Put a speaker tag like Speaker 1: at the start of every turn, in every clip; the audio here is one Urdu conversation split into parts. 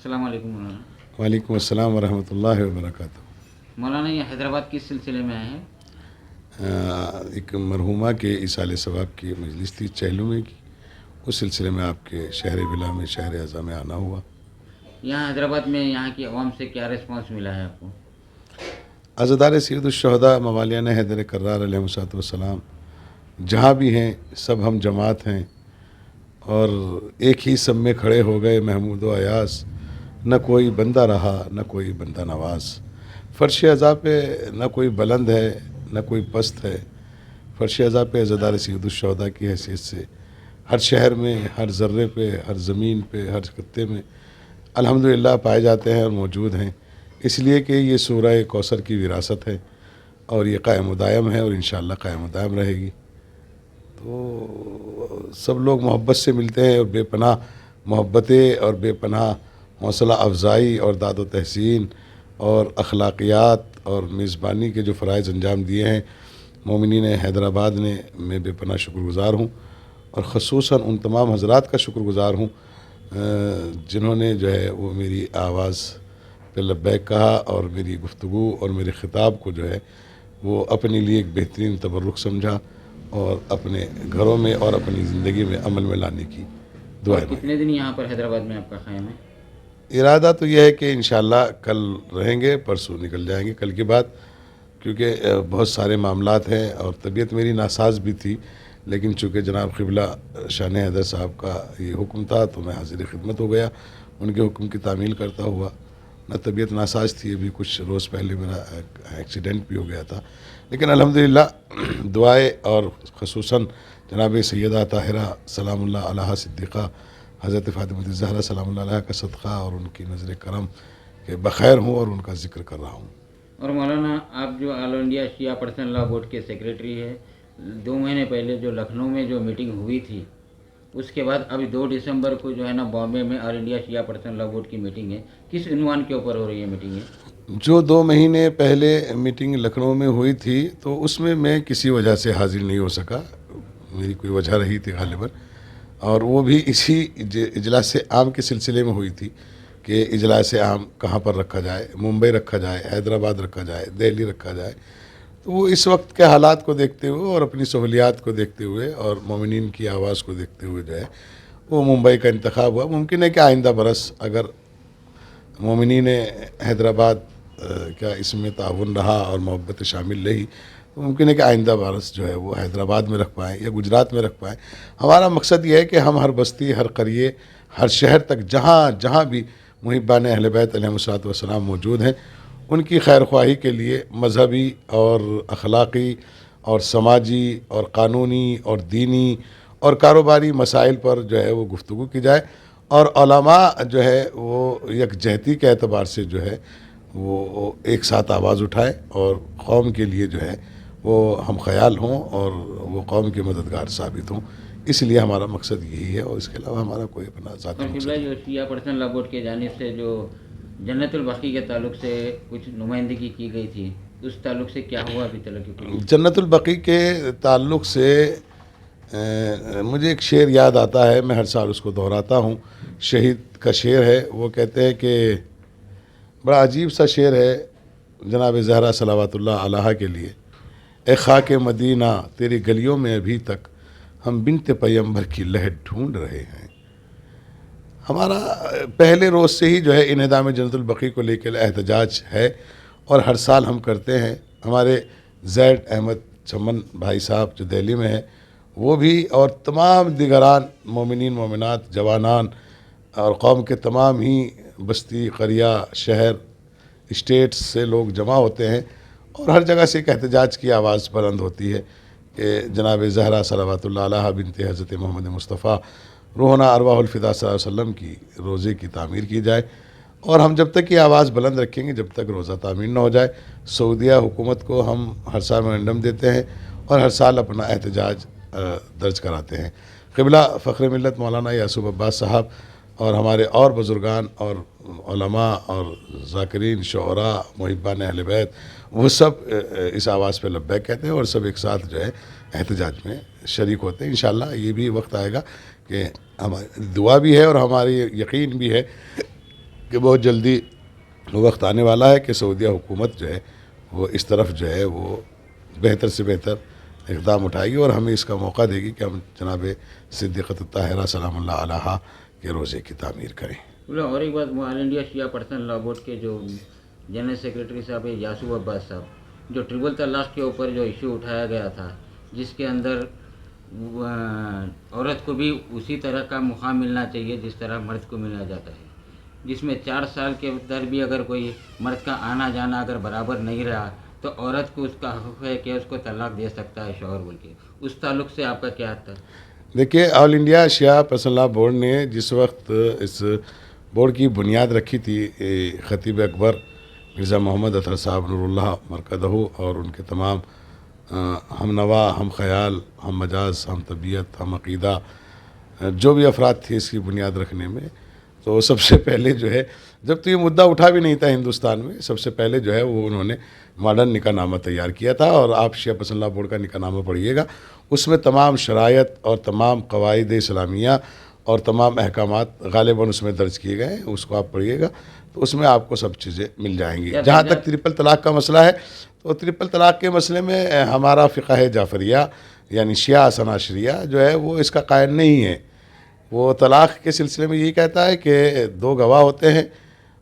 Speaker 1: السلام علیکم مولانا.
Speaker 2: وعلیکم السلام ورحمۃ اللہ وبرکاتہ.
Speaker 1: مولانا یہ حیدرآباد کس سلسلے میں آئے ہیں؟
Speaker 2: ایک مرحومہ کے ایصال ثواب کی مجلس تھی چہلوے کی، اس سلسلے میں آپ کے شہر بلا میں شہر اعظم میں آنا ہوا.
Speaker 1: یہاں حیدرآباد میں یہاں کی عوام سے کیا ریسپانس ملا ہے آپ کو؟
Speaker 2: عزادار سید الشہداء موالیان حیدر کرار علیہ السلام جہاں بھی ہیں سب ہم جماعت ہیں، اور ایک ہی سب میں کھڑے ہو گئے محمود و ایاز. نہ کوئی بندہ رہا نہ کوئی بندہ نواز. فرش عزا پہ نہ کوئی بلند ہے نہ کوئی پست ہے. فرش عزا پہ عزادار سید الشہداء کی حیثیت سے ہر شہر میں، ہر ذرے پہ، ہر زمین پہ، ہر خطے میں الحمدللہ پائے جاتے ہیں اور موجود ہیں. اس لیے کہ یہ سورہ کوثر کی وراثت ہے اور یہ قائم و دائم ہے اور انشاءاللہ قائم و دائم رہے گی. تو سب لوگ محبت سے ملتے ہیں اور بے پناہ محبتیں اور بے پناہ حوصلہ افزائی اور داد و تحسین اور اخلاقیات اور میزبانی کے جو فرائض انجام دیے ہیں مومنین حیدرآباد نے، میں بے پناہ شکر گزار ہوں. اور خصوصاً ان تمام حضرات کا شکر گزار ہوں جنہوں نے جو ہے وہ میری آواز پہ لبیک کہا اور میری گفتگو اور میرے خطاب کو جو ہے وہ اپنے لیے ایک بہترین تبرک سمجھا اور اپنے گھروں میں اور اپنی زندگی میں عمل میں لانے کی دعائیں.
Speaker 1: کتنے دن یہاں پر حیدرآباد میں آپ کا قیام ہے؟
Speaker 2: ارادہ تو یہ ہے کہ انشاءاللہ کل رہیں گے، پرسوں نکل جائیں گے کل کے بعد، کیونکہ بہت سارے معاملات ہیں اور طبیعت میری ناساز بھی تھی. لیکن چونکہ جناب قبلہ شان حیدر صاحب کا یہ حکم تھا تو میں حاضر خدمت ہو گیا ان کے حکم کی تعمیل کرتا ہوا. نہ طبیعت ناساز تھی، ابھی کچھ روز پہلے میرا ایکسیڈنٹ بھی ہو گیا تھا. لیکن الحمدللہ دعائیں اور خصوصاً جناب سیدہ طاہرہ سلام اللہ علیہ صدیقہ حضرت فاطمہ الزہرا سلام اللہ علیہ کا صدقہ اور ان کی نظر کرم کہ بخیر ہوں اور ان کا ذکر کر رہا ہوں.
Speaker 1: اور مولانا آپ جو آل انڈیا شیعہ پرسنل لا بورڈ کے سیکریٹری ہے، 2 مہینے پہلے جو لکھنؤ میں جو میٹنگ ہوئی تھی اس کے بعد ابھی 2 دسمبر کو جو ہے نا بامبے میں آل انڈیا شیعہ پرسنل لا بورڈ کی میٹنگ ہے. کس عنوان کے اوپر ہو رہی ہے میٹنگ ہے؟
Speaker 2: جو 2 مہینے پہلے میٹنگ لکھنؤ میں ہوئی تھی تو اس میں کسی وجہ سے حاضر نہیں ہو سکا، میری کوئی وجہ رہی تھی غالباً، اور وہ بھی اسی اجلاس عام کے سلسلے میں ہوئی تھی کہ اجلاس عام کہاں پر رکھا جائے، ممبئی رکھا جائے، حیدرآباد رکھا جائے، دہلی رکھا جائے. تو وہ اس وقت کے حالات کو دیکھتے ہوئے اور اپنی سہولیات کو دیکھتے ہوئے اور مومنین کی آواز کو دیکھتے ہوئے جو ہے وہ ممبئی کا انتخاب ہوا. ممکن ہے کہ آئندہ برس اگر مومنین حیدرآباد کا اس میں تعاون رہا اور محبت شامل رہی تو ممکن ہے کہ آئندہ برس جو ہے وہ حیدرآباد میں رکھ پائیں یا گجرات میں رکھ پائیں. ہمارا مقصد یہ ہے کہ ہم ہر بستی، ہر قریے، ہر شہر تک جہاں بھی محبان اہل بیت علیہ السلام موجود ہیں ان کی خیر خواہی کے لیے مذہبی اور اخلاقی اور سماجی اور قانونی اور دینی اور کاروباری مسائل پر جو ہے وہ گفتگو کی جائے اور علماء جو ہے وہ یکجہتی کے اعتبار سے جو ہے وہ ایک ساتھ آواز اٹھائیں اور قوم کے لیے جو ہے وہ ہم خیال ہوں اور وہ قوم کے مددگار ثابت ہوں. اس لیے ہمارا مقصد یہی ہے اور اس کے علاوہ ہمارا کوئی اپنا ذاتی
Speaker 1: اور
Speaker 2: مقصد
Speaker 1: قبلہ
Speaker 2: نہیں.
Speaker 1: جو شیعہ پرسنل لا بورڈ کی جانب سے جو جنت البقیع کے تعلق سے کچھ نمائندگی کی گئی تھی، اس تعلق سے کیا ہوا ابھی تک کی کوئی؟
Speaker 2: جنت البقیع کے تعلق سے مجھے ایک شعر یاد آتا ہے، میں ہر سال اس کو دہراتا ہوں. شہید کا شعر ہے، وہ کہتے ہیں کہ بڑا عجیب سا شعر ہے جناب زہرا صلوات اللہ علیہ کے لیے. اے خاک مدینہ تیری گلیوں میں ابھی تک ہم بنت پیمبر کی لہر ڈھونڈ رہے ہیں. ہمارا پہلے روز سے ہی جو ہے انہدام جنت البقیع کو لے کے احتجاج ہے اور ہر سال ہم کرتے ہیں. ہمارے زید احمد چمن بھائی صاحب جو دہلی میں ہیں وہ بھی اور تمام دیگران مومنین مومنات جوانان اور قوم کے تمام ہی بستی قریہ شہر اسٹیٹس سے لوگ جمع ہوتے ہیں اور ہر جگہ سے ایک احتجاج کی آواز بلند ہوتی ہے کہ جناب زہرا صلوات اللہ علیہ بنت حضرت محمد مصطفیٰ روحنا ارواح الفدا صلی اللہ علیہ وسلم کی روزے کی تعمیر کی جائے. اور ہم جب تک یہ آواز بلند رکھیں گے جب تک روزہ تعمیر نہ ہو جائے. سعودیہ حکومت کو ہم ہر سال میمورنڈم دیتے ہیں اور ہر سال اپنا احتجاج درج کراتے ہیں. قبلہ فخر ملت مولانا یعصوب عباس صاحب اور ہمارے اور بزرگان اور علماء اور ذاکرین شعراء محبان اہل بیت وہ سب اس آواز پہ لبیک کہتے ہیں اور سب ایک ساتھ جو ہے احتجاج میں شریک ہوتے ہیں. انشاءاللہ یہ بھی وقت آئے گا کہ ہماری دعا بھی ہے اور ہماری یقین بھی ہے کہ بہت جلدی وقت آنے والا ہے کہ سعودیہ حکومت جو ہے وہ اس طرف جو ہے وہ بہتر سے بہتر اقدام اٹھائے گی اور ہمیں اس کا موقع دے گی کہ ہم جناب صدیقۃ الطاہرہ سلام اللہ علیہا کے روزے کی تعمیر کریں۔
Speaker 1: اور ایک بات، آل انڈیا شیعہ پرسنل لا بورڈ کے جو جنرل سیکریٹری صاحب ہے یاسوف عباس صاحب، جو ٹرپل طلاق کے اوپر جو ایشو اٹھایا گیا تھا، جس کے اندر عورت کو بھی اسی طرح کا مقام ملنا چاہیے جس طرح مرد کو ملنا جاتا ہے، جس میں 4 سال کے اندر بھی اگر کوئی مرد کا آنا جانا اگر برابر نہیں رہا تو عورت کو اس کا حق ہے کہ اس کو طلاق دے سکتا ہے شوہر بول کے، اس تعلق سے آپ کا کیا تھا؟
Speaker 2: دیکھیے، آل انڈیا شیعہ پرسنل لا بورڈ نے جس وقت اس بورڈ کی بنیاد رکھی تھی، خطیب اکبر مرزا محمد اطہر صاحب نور اللہ مرکزہ اور ان کے تمام ہم نوا، ہم خیال، ہم مجاز، ہم طبیعت، ہم عقیدہ جو بھی افراد تھے اس کی بنیاد رکھنے میں، تو سب سے پہلے جو ہے، جب تو یہ مدعا اٹھا بھی نہیں تھا ہندوستان میں، سب سے پہلے جو ہے وہ انہوں نے ماڈرن نکاح نامہ تیار کیا تھا، اور آپ شیعہ پسند لا بورڈ کا نکاح نامہ پڑھیے گا، اس میں تمام شرائط اور تمام قواعد اسلامیہ اور تمام احکامات غالباً اس میں درج کیے گئے ہیں، اس کو آپ پڑھیے گا تو اس میں آپ کو سب چیزیں مل جائیں گی۔ جہاں تک ٹرپل طلاق کا مسئلہ ہے، تو ٹرپل طلاق کے مسئلے میں ہمارا فقہ جعفریہ یعنی شیعہ اثنا عشریہ جو ہے وہ اس کا قائل نہیں ہے۔ وہ طلاق کے سلسلے میں یہی کہتا ہے کہ 2 گواہ ہوتے ہیں،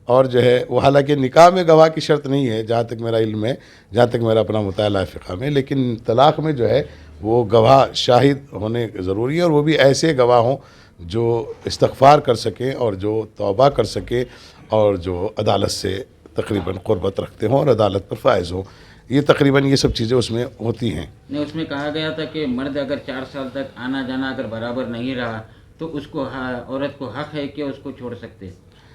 Speaker 2: اور جو ہے وہ حالانکہ نکاح میں گواہ کی شرط نہیں ہے جہاں تک میرا علم ہے، جہاں تک میرا اپنا مطالعہ فقہ میں، لیکن طلاق میں جو ہے وہ گواہ شاہد ہونے ضروری ہے، اور وہ بھی ایسے گواہ ہوں جو استغفار کر سکیں اور جو توبہ کر سکیں اور جو عدالت سے تقریباً قربت رکھتے ہوں اور عدالت پر فائز ہوں۔ یہ تقریباً یہ سب چیزیں اس میں ہوتی ہیں۔
Speaker 1: نہیں، اس میں کہا گیا تھا کہ مرد اگر 4 سال تک آنا جانا اگر برابر نہیں رہا تو اس کو عورت کو حق ہے کہ اس کو چھوڑ سکتے،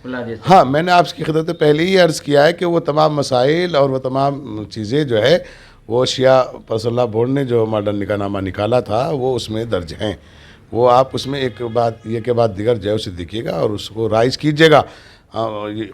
Speaker 1: کھلا دے سکتے۔
Speaker 2: ہاں، میں نے آپ کی خدمت پہلے ہی عرض کیا ہے کہ وہ تمام مسائل اور وہ تمام چیزیں جو ہے وہ شیعہ پرسنل لا بورڈ نے جو ماڈرن نکاح نامہ نکالا تھا وہ اس میں درج ہیں۔ وہ آپ اس میں ایک بات یہ کے بعد دیگر جو ہے اسے دیکھیے گا اور اس کو رائج کیجیے گا۔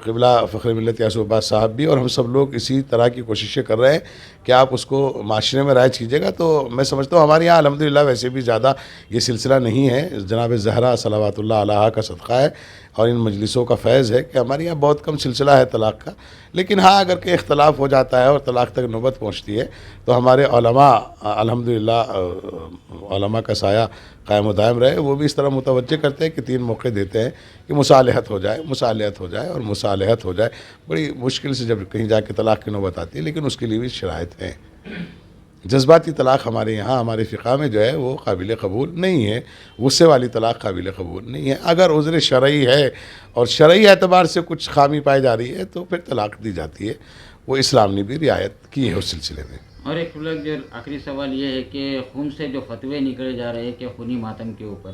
Speaker 2: قبلہ فخر ملت یاسوف عباس صاحب بھی اور ہم سب لوگ اسی طرح کی کوششیں کر رہے ہیں کہ آپ اس کو معاشرے میں رائج کیجیے گا۔ تو میں سمجھتا ہوں ہمارے یہاں الحمدللہ ویسے بھی زیادہ یہ سلسلہ نہیں ہے، جناب زہرا صلوات اللہ علیہا کا صدقہ ہے اور ان مجلسوں کا فیض ہے کہ ہمارے یہاں بہت کم سلسلہ ہے طلاق کا، لیکن ہاں اگر کہ اختلاف ہو جاتا ہے اور طلاق تک نوبت پہنچتی ہے تو ہمارے علماء الحمدللہ علماء کا سایہ قائم و دائم رہے، وہ بھی اس طرح متوجہ کرتے ہیں کہ 3 موقع دیتے ہیں کہ مصالحت ہو جائے، مصالحت ہو جائے اور مصالحت ہو جائے۔ بڑی مشکل سے جب کہیں جا کے طلاق کی نوبت آتی ہے، لیکن اس کے لیے بھی شرائط ہیں۔ جذباتی طلاق ہمارے یہاں ہمارے فقہ میں جو ہے وہ قابل قبول نہیں ہے، غصے والی طلاق قابل قبول نہیں ہے۔ اگر عذر شرعی ہے اور شرعی اعتبار سے کچھ خامی پائی جا رہی ہے تو پھر طلاق دی جاتی ہے، وہ اسلام نے بھی رعایت کی ہے اس سلسلے میں۔
Speaker 1: اور ایک جو آخری سوال یہ ہے کہ خون سے جو فتوے نکلے جا رہے ہیں کہ خونی ماتم کے اوپر،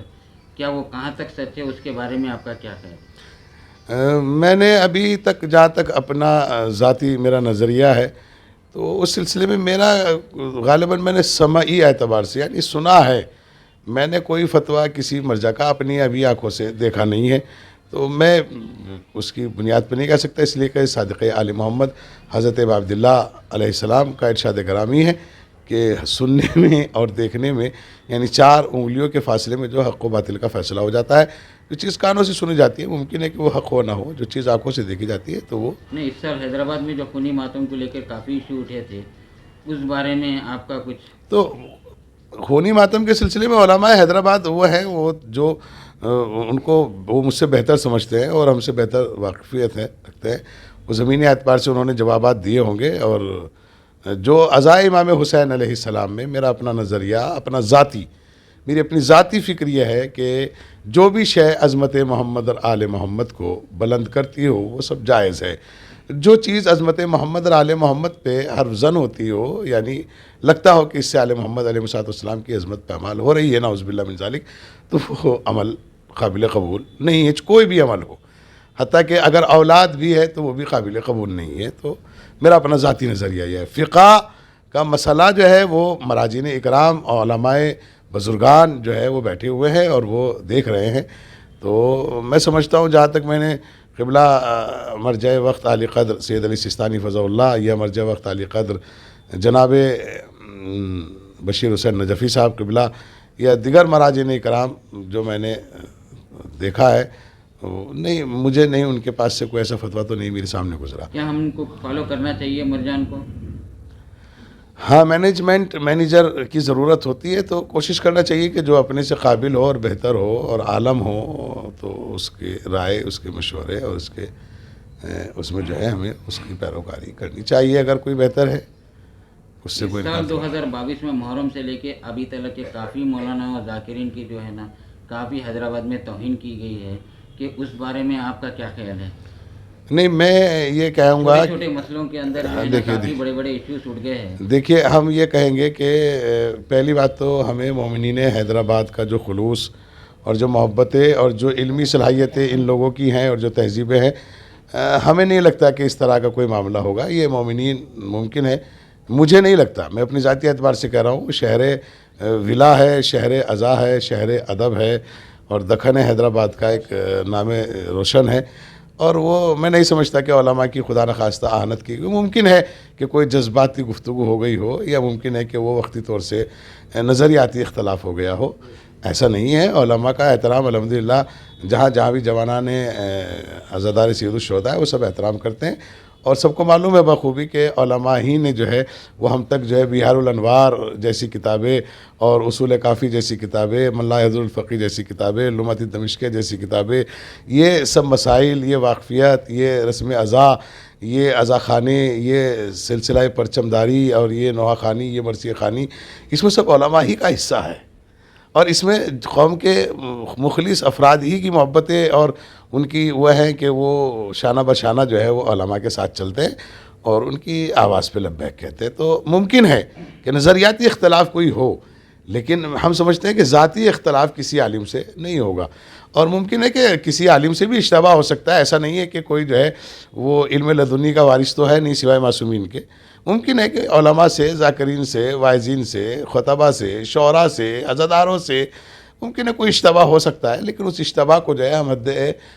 Speaker 1: کیا وہ کہاں تک سچ ہے، اس کے بارے میں آپ کا کیا خیال ہے؟
Speaker 2: میں نے ابھی تک جہاں تک اپنا ذاتی میرا نظریہ ہے تو اس سلسلے میں میرا غالباً میں نے سمعی اعتبار سے یعنی سنا ہے، میں نے کوئی فتویٰ کسی مرجع کا اپنی ابھی آنکھوں سے دیکھا نہیں ہے، تو میں اس کی بنیاد پہ نہیں کہہ سکتا، اس لیے کہ صادق آل محمد حضرت ابا عبداللہ علیہ السلام کا ارشاد گرامی ہے کہ سننے میں اور دیکھنے میں یعنی 4 انگلیوں کے فاصلے میں جو حق و باطل کا فیصلہ ہو جاتا ہے۔ جو چیز کانوں سے سنی جاتی ہے ممکن ہے کہ وہ حق ہو نہ ہو، جو چیز آنکھوں سے دیکھی جاتی ہے تو وہ
Speaker 1: نہیں۔ اس سال حیدرآباد میں جو خونی ماتم کو لے کر کافی ایشو اٹھے تھے، اس بارے میں آپ کا کچھ؟
Speaker 2: تو خونی ماتم کے سلسلے میں علماء حیدرآباد وہ ہیں وہ جو ان کو وہ مجھ سے بہتر سمجھتے ہیں اور ہم سے بہتر واقفیت رکھتے ہیں، وہ زمینی اعتبار سے انہوں نے جوابات دیے ہوں گے۔ اور جو عزائے امام حسین علیہ السلام میں میرا اپنا نظریہ میری اپنی ذاتی فکر یہ ہے کہ جو بھی شے عظمت محمد اور آل محمد کو بلند کرتی ہو وہ سب جائز ہے۔ جو چیز عظمت محمد اور آل محمد پہ حرف زن ہوتی ہو، یعنی لگتا ہو کہ اس سے آل محمد علیہ السلام کی عظمت پہ عمل ہو رہی ہے نعوذ باللہ من ذالک، تو وہ عمل قابل قبول نہیں ہے، کوئی بھی عمل ہو، حتیٰ کہ اگر اولاد بھی ہے تو وہ بھی قابل قبول نہیں ہے۔ تو میرا اپنا ذاتی نظریہ یہ ہے۔ فقہ کا مسئلہ جو ہے وہ مراجعین اکرام اور علماء بزرگان جو ہے وہ بیٹھے ہوئے ہیں اور وہ دیکھ رہے ہیں۔ تو میں سمجھتا ہوں جہاں تک میں نے قبلہ مرجع وقت علی قدر سید علی سستانی فضل اللہ یا مرجع وقت علی قدر جناب بشیر حسین نجفی صاحب قبلہ یا دیگر مراجعین اکرام جو میں نے دیکھا ہے، نہیں، مجھے نہیں، ان کے پاس سے کوئی ایسا فتویٰ تو نہیں میرے سامنے گزرا.
Speaker 1: کیا ہم ان کو فالو کرنا چاہیے مرجان کو؟
Speaker 2: ہاں، مینیجر کی ضرورت ہوتی ہے تو کوشش کرنا چاہیے کہ جو اپنے سے قابل ہو اور بہتر ہو اور عالم ہو تو اس کی رائے، اس کے مشورے اور اس میں جو ہے ہمیں اس کی پیروکاری کرنی چاہیے اگر کوئی بہتر ہے. اس سے کوئی
Speaker 1: سال 2022 میں محرم سے لے کے ابھی تک کے کافی مولانا اور ذاکرین کی جو ہے نا کافی حیدرآباد میں توہین کی گئی ہے، کہ اس بارے میں آپ کا کیا خیال ہے؟
Speaker 2: نہیں، میں یہ کہوں گا،
Speaker 1: چھوٹے مسئلوں کے اندر جو ہے نا کافی بڑے بڑے ایشوز اٹھ گئے ہیں.
Speaker 2: دیکھیے، ہم یہ کہیں گے کہ پہلی بات تو ہمیں مومنین حیدرآباد کا جو خلوص اور جو محبتیں اور جو علمی صلاحیتیں ان لوگوں کی ہیں اور جو تہذیبیں ہیں، ہمیں نہیں لگتا کہ اس طرح کا کوئی معاملہ ہوگا. یہ مومنین ممکن ہے، مجھے نہیں لگتا، میں اپنی ذاتی اعتبار سے کہہ رہا ہوں. شہر ولا ہے، شہر عزا ہے، شہر ادب ہے، اور دکن حیدرآباد کا ایک نام روشن ہے. اور وہ میں نہیں سمجھتا کہ علماء کی خدا نخواستہ اہانت کی گئی. ممکن ہے کہ کوئی جذباتی گفتگو ہو گئی ہو، یا ممکن ہے کہ وہ وقتی طور سے نظریاتی اختلاف ہو گیا ہو. ایسا نہیں ہے. علماء کا احترام الحمدللہ جہاں بھی جوانان عزادار سید الشہداء ہے وہ سب احترام کرتے ہیں، اور سب کو معلوم ہے بخوبی کہ علماء ہی نے جو ہے وہ ہم تک جو ہے بہار الانوار جیسی کتابیں اور اصول کافی جیسی کتابیں، من لا یحضر الفقی جیسی کتابیں، لمعۃ دمشقیہ جیسی کتابیں، یہ سب مسائل، یہ واقفیت، یہ رسم عزا، یہ عزا خانے، یہ سلسلہ پرچمداری اور یہ نوحہ خانی، یہ مرثیہ خانی، اس میں سب علماء ہی کا حصہ ہے. اور اس میں قوم کے مخلص افراد ہی کی محبتیں اور ان کی وہ ہیں کہ وہ شانہ بشانہ جو ہے وہ علماء کے ساتھ چلتے ہیں اور ان کی آواز پہ لبیک کہتے ہیں. تو ممکن ہے کہ نظریاتی اختلاف کوئی ہو، لیکن ہم سمجھتے ہیں کہ ذاتی اختلاف کسی عالم سے نہیں ہوگا. اور ممکن ہے کہ کسی عالم سے بھی اشتباہ ہو سکتا ہے. ایسا نہیں ہے کہ کوئی جو ہے وہ علم لدنی کا وارث تو ہے نہیں سوائے معصومین کے. ممکن ہے کہ علماء سے، ذاکرین سے، واعظین سے، خطبہ سے، شعراء سے، عزاداروں سے ممکن ہے کوئی اشتباہ ہو سکتا ہے، لیکن اس اشتباہ کو جو ہے ہم حد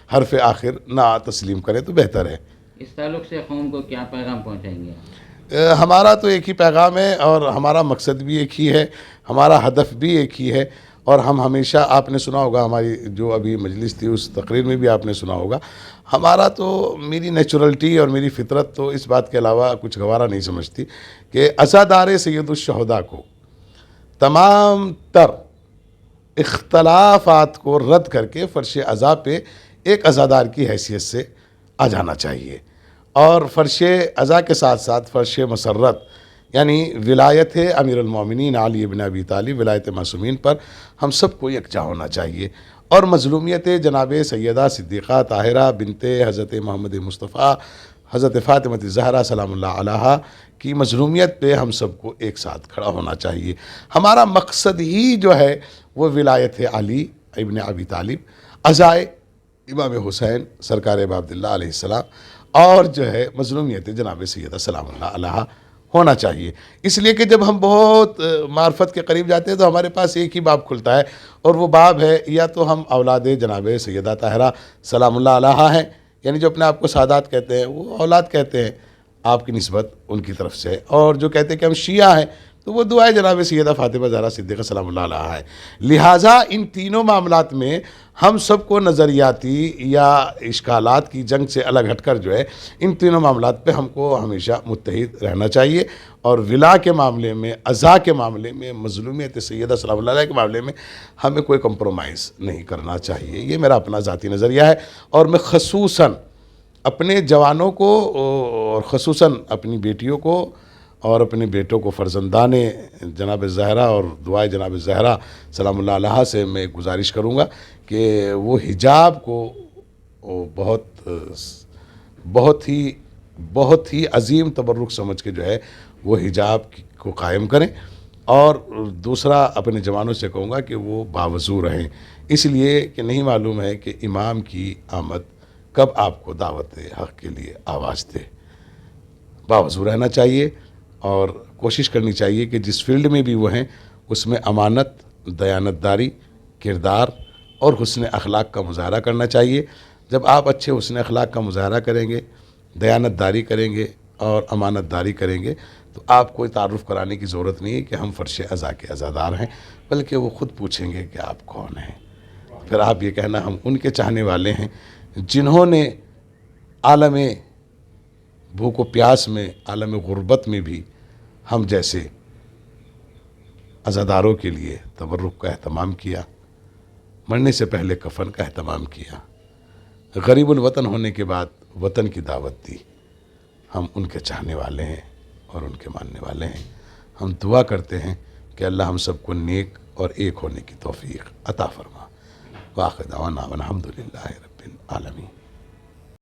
Speaker 2: حرف آخر نہ تسلیم کریں تو بہتر ہے.
Speaker 1: اس تعلق سے قوم کو کیا پیغام پہنچائیں گے؟
Speaker 2: ہمارا تو ایک ہی پیغام ہے، اور ہمارا مقصد بھی ایک ہی ہے، ہمارا ہدف بھی ایک ہی ہے. اور ہم ہمیشہ، آپ نے سنا ہوگا ہماری جو ابھی مجلس تھی اس تقریر میں بھی آپ نے سنا ہوگا، ہمارا تو، میری نیچرلٹی اور میری فطرت تو اس بات کے علاوہ کچھ گوارا نہیں سمجھتی کہ عزادار سید الشہداء کو تمام تر اختلافات کو رد کر کے فرش عزا پہ ایک عزادار کی حیثیت سے آ جانا چاہیے. اور فرش عزا کے ساتھ ساتھ فرش مسرت یعنی ولایت امیر المومنین علی بن ابی طالب، ولایت معصومین پر ہم سب کو یکجا ہونا چاہیے. اور مظلومیت جناب سیدہ صدیقہ طاہرہ بنت حضرت محمد مصطفیٰ حضرت فاطمہ الزہرا سلام اللہ علیہا کی مظلومیت پہ ہم سب کو ایک ساتھ کھڑا ہونا چاہیے. ہمارا مقصد ہی جو ہے وہ ولایت علی ابن ابی طالب، عزائے امام حسین سرکار ابا عبداللہ علیہ السلام، اور جو ہے مظلومیت جناب سیدہ سلام اللہ علیہا ہونا چاہیے. اس لیے کہ جب ہم بہت معرفت کے قریب جاتے ہیں تو ہمارے پاس ایک ہی باب کھلتا ہے، اور وہ باب ہے یا تو ہم اولاد جناب سیدہ طاہرہ سلام اللہ علیہا ہیں، یعنی جو اپنے آپ کو سادات کہتے ہیں وہ اولاد کہتے ہیں آپ کی نسبت ان کی طرف سے، اور جو کہتے ہیں کہ ہم شیعہ ہیں تو وہ دعائے جناب سیدہ فاطمہ زہرا صدیقہ سلام اللہ علیہا ہے. لہٰذا ان تینوں معاملات میں ہم سب کو نظریاتی یا اشکالات کی جنگ سے الگ ہٹ کر جو ہے ان تینوں معاملات پہ ہم کو ہمیشہ متحد رہنا چاہیے. اور ولا کے معاملے میں، عزا کے معاملے میں، مظلومیت سیدہ سلام اللہ علیہ کے معاملے میں ہمیں کوئی کمپرومائز نہیں کرنا چاہیے. یہ میرا اپنا ذاتی نظریہ ہے، اور میں خصوصاً اپنے جوانوں کو اور خصوصاً اپنی بیٹیوں کو اور اپنے بیٹوں کو، فرزندان جناب زہرا اور دعائے جناب زہرا سلام اللہ علیہا سے میں گزارش کروں گا کہ وہ حجاب کو بہت ہی عظیم تبرک سمجھ کے جو ہے وہ حجاب کو قائم کریں. اور دوسرا اپنے جوانوں سے کہوں گا کہ وہ باوضو رہیں، اس لیے کہ نہیں معلوم ہے کہ امام کی آمد کب آپ کو دعوت حق کے لیے آواز دے. باوضو رہنا چاہیے اور کوشش کرنی چاہیے کہ جس فیلڈ میں بھی وہ ہیں اس میں امانت، دیانتداری، کردار اور حسن اخلاق کا مظاہرہ کرنا چاہیے. جب آپ اچھے حسن اخلاق کا مظاہرہ کریں گے، دیانتداری کریں گے اور امانت داری کریں گے تو آپ کوئی تعارف کرانے کی ضرورت نہیں ہے کہ ہم فرش عزا کے عزادار ہیں، بلکہ وہ خود پوچھیں گے کہ آپ کون ہیں. پھر آپ یہ کہنا ہم ان کے چاہنے والے ہیں جنہوں نے عالم بھوک و پیاس میں، عالم غربت میں بھی ہم جیسے عزاداروں کے لیے تبرک کا اہتمام کیا، مرنے سے پہلے کفن کا اہتمام کیا، غریب الوطن ہونے کے بعد وطن کی دعوت دی. ہم ان کے چاہنے والے ہیں اور ان کے ماننے والے ہیں. ہم دعا کرتے ہیں کہ اللہ ہم سب کو نیک اور ایک ہونے کی توفیق عطا فرما. وآخر دعوانا الحمدللہ رب العالمین.